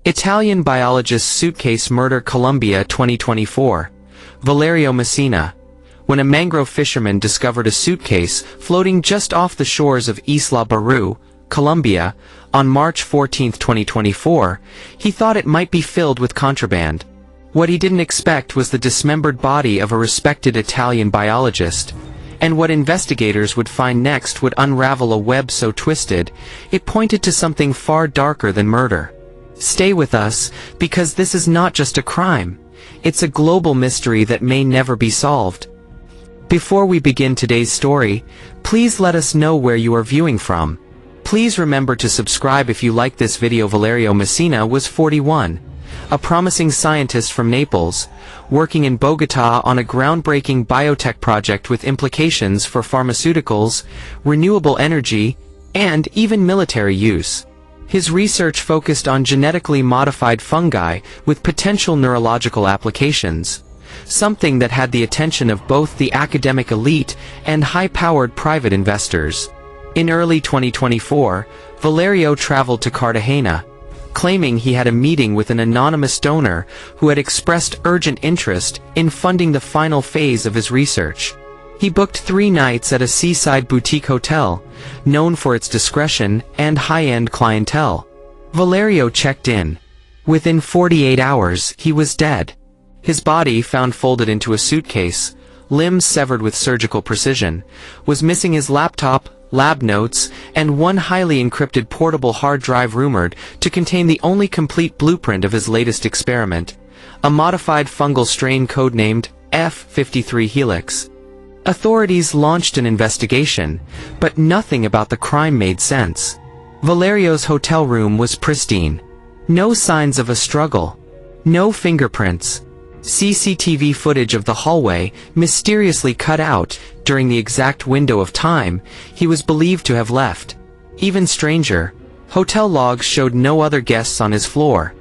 Italian biologist Suitcase murder Colombia 2024. Valerio Messina. When a mangrove fisherman discovered a suitcase floating just off the shores of Isla Barú, Colombia, on March 14, 2024, he thought it might be filled with contraband. What he didn't expect was the dismembered body of a respected Italian biologist. And what investigators would find next would unravel a web so twisted, it pointed to something far darker than murder. Stay with us, because this is not just a crime. It's a global mystery that may never be solved. Before we begin today's story, please let us know where you are viewing from. Please remember to subscribe if you like this video. Valerio Messina was 41, a promising scientist from Naples, working in Bogotá on a groundbreaking biotech project with implications for pharmaceuticals, renewable energy, and even military use. His research focused on genetically modified fungi with potential neurological applications, something that had the attention of both the academic elite and high-powered private investors. In early 2024, Valerio traveled to Cartagena, claiming he had a meeting with an anonymous donor who had expressed urgent interest in funding the final phase of his research. He booked 3 nights at a seaside boutique hotel, known for its discretion and high-end clientele. Valerio checked in. Within 48 hours, he was dead. His body, found folded into a suitcase, limbs severed with surgical precision, was missing his laptop, lab notes, and one highly encrypted portable hard drive rumored to contain the only complete blueprint of his latest experiment, a modified fungal strain codenamed F53 Helix. Authorities launched an investigation, but nothing about the crime made sense. Valerio's hotel room was pristine. No signs of a struggle. No fingerprints. CCTV footage of the hallway mysteriously cut out during the exact window of time he was believed to have left. Even stranger, hotel logs showed no other guests on his floor,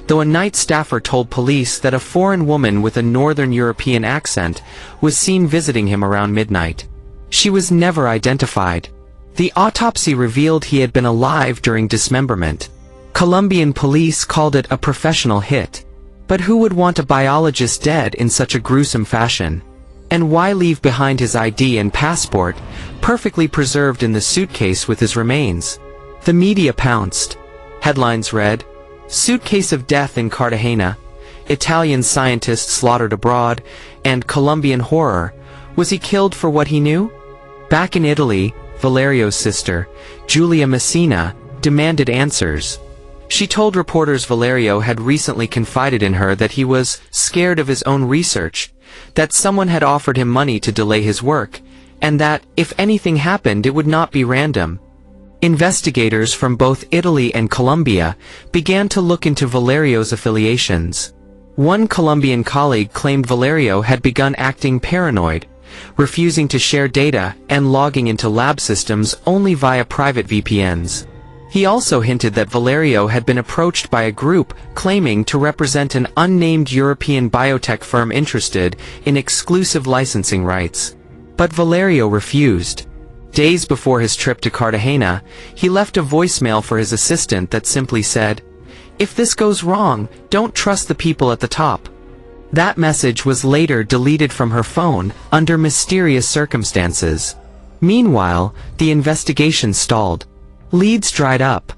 though a night staffer told police that a foreign woman with a Northern European accent was seen visiting him around midnight. She was never identified. The autopsy revealed he had been alive during dismemberment. Colombian police called it a professional hit. But who would want a biologist dead in such a gruesome fashion? And why leave behind his ID and passport, perfectly preserved in the suitcase with his remains? The media pounced. Headlines read, "Suitcase of Death in Cartagena, Italian Scientist Slaughtered Abroad," and Colombian Horror, was he killed for what he knew? Back in Italy, Valerio's sister, Giulia Messina, demanded answers. She told reporters Valerio had recently confided in her that he was scared of his own research, that someone had offered him money to delay his work, and that, if anything happened, it would not be random. Investigators from both Italy and Colombia began to look into Valerio's affiliations. One Colombian colleague claimed Valerio had begun acting paranoid, refusing to share data and logging into lab systems only via private VPNs. He also hinted that Valerio had been approached by a group claiming to represent an unnamed European biotech firm interested in exclusive licensing rights. But Valerio refused. Days before his trip to Cartagena, he left a voicemail for his assistant that simply said, "If this goes wrong, don't trust the people at the top." That message was later deleted from her phone under mysterious circumstances. Meanwhile, the investigation stalled. Leads dried up.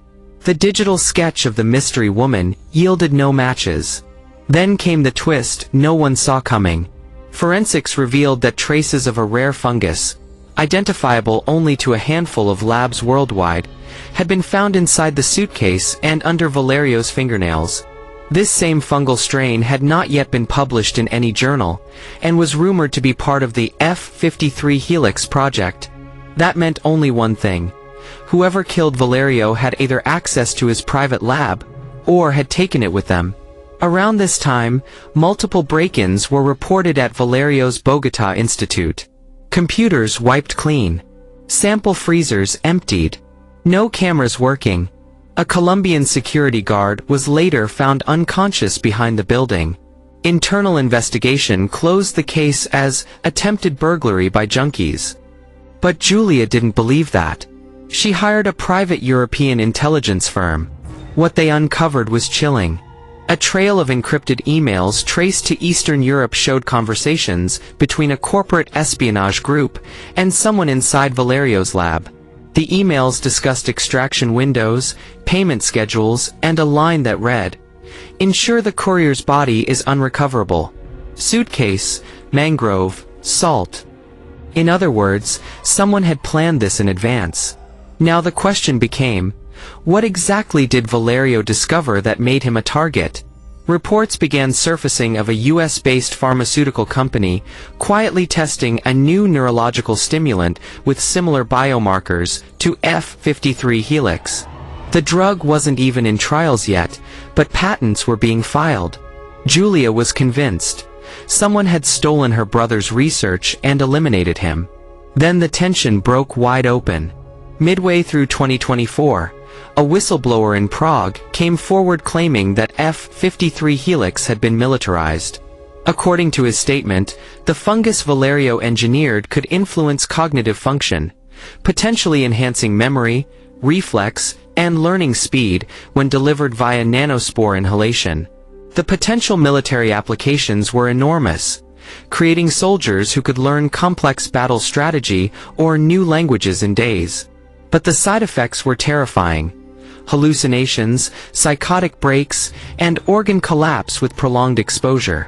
The digital sketch of the mystery woman yielded no matches. Then came the twist no one saw coming. Forensics revealed that traces of a rare fungus, identifiable only to a handful of labs worldwide, had been found inside the suitcase and under Valerio's fingernails. This same fungal strain had not yet been published in any journal, and was rumored to be part of the F53 Helix project. That meant only one thing. Whoever killed Valerio had either access to his private lab, or had taken it with them. Around this time, multiple break-ins were reported at Valerio's Bogotá Institute. Computers wiped clean. Sample freezers emptied. No cameras working. A Colombian security guard was later found unconscious behind the building. Internal investigation closed the case as attempted burglary by junkies. But Giulia didn't believe that. She hired a private European intelligence firm. What they uncovered was chilling. A trail of encrypted emails traced to Eastern Europe showed conversations between a corporate espionage group and someone inside Valerio's lab. The emails discussed extraction windows, payment schedules, and a line that read, "Ensure the courier's body is unrecoverable. Suitcase, mangrove, salt." In other words, someone had planned this in advance. Now the question became, what exactly did Valerio discover that made him a target? Reports began surfacing of a US-based pharmaceutical company quietly testing a new neurological stimulant with similar biomarkers to F53 helix. The drug wasn't even in trials yet, but patents were being filed. Julia was convinced. Someone had stolen her brother's research and eliminated him. Then the tension broke wide open. Midway through 2024, a whistleblower in Prague came forward claiming that F53 helix had been militarized. According to his statement, the fungus Valerio engineered could influence cognitive function, potentially enhancing memory, reflex, and learning speed when delivered via nanospore inhalation. The potential military applications were enormous, creating soldiers who could learn complex battle strategy or new languages in days. But the side effects were terrifying. Hallucinations, psychotic breaks, and organ collapse with prolonged exposure.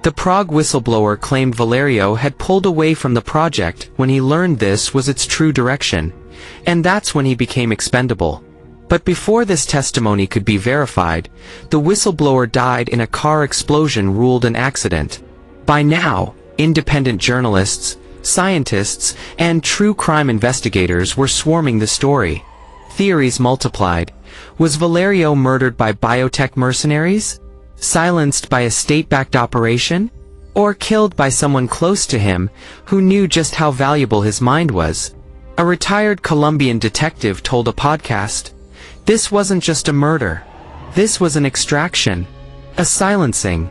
The Prague whistleblower claimed Valerio had pulled away from the project when he learned this was its true direction, and that's when he became expendable. But before this testimony could be verified, the whistleblower died in a car explosion ruled an accident. By now, independent journalists, scientists, and true crime investigators were swarming the story. Theories multiplied. Was Valerio murdered by biotech mercenaries? Silenced by a state-backed operation? Or killed by someone close to him who knew just how valuable his mind was? A retired Colombian detective told a podcast, "This wasn't just a murder. This was an extraction. A silencing.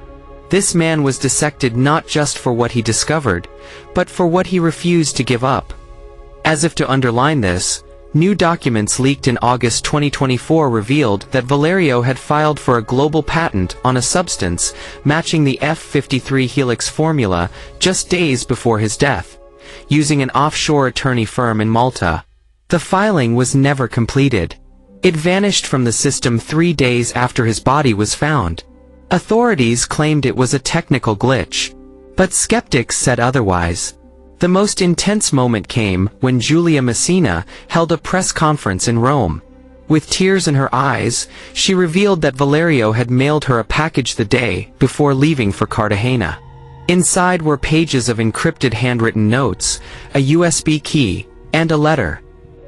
This man was dissected not just for what he discovered, but for what he refused to give up." As if to underline this, new documents leaked in August 2024 revealed that Valerio had filed for a global patent on a substance matching the F53 helix formula just days before his death, using an offshore attorney firm in Malta. The filing was never completed. It vanished from the system 3 days after his body was found. Authorities claimed it was a technical glitch, but skeptics said otherwise. The most intense moment came when Julia Messina held a press conference in Rome. With tears in her eyes, she revealed that Valerio had mailed her a package the day before leaving for Cartagena. Inside were pages of encrypted handwritten notes, a USB key, and a letter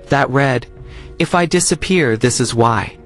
that read, "If I disappear, this is why."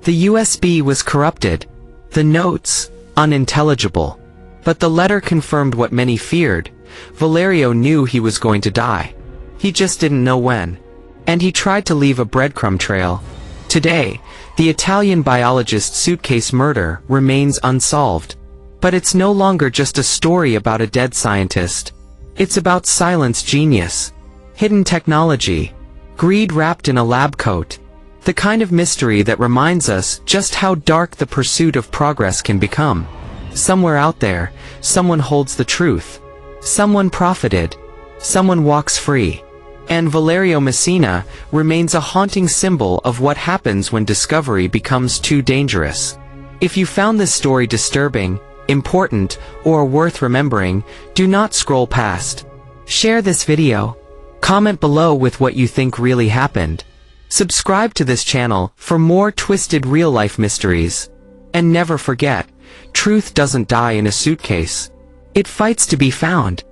The USB was corrupted, the notes unintelligible. But the letter confirmed what many feared. Valerio knew he was going to die. He just didn't know when. And he tried to leave a breadcrumb trail. Today, the Italian biologist Suitcase murder remains unsolved. But it's no longer just a story about a dead scientist. It's about silenced genius, hidden technology, greed wrapped in a lab coat. The kind of mystery that reminds us just how dark the pursuit of progress can become. Somewhere out there, someone holds the truth. Someone profited. Someone walks free. And Valerio Messina remains a haunting symbol of what happens when discovery becomes too dangerous. If you found this story disturbing, important, or worth remembering, do not scroll past. Share this video. Comment below with what you think really happened. Subscribe to this channel for more twisted real-life mysteries. And never forget, truth doesn't die in a suitcase. It fights to be found.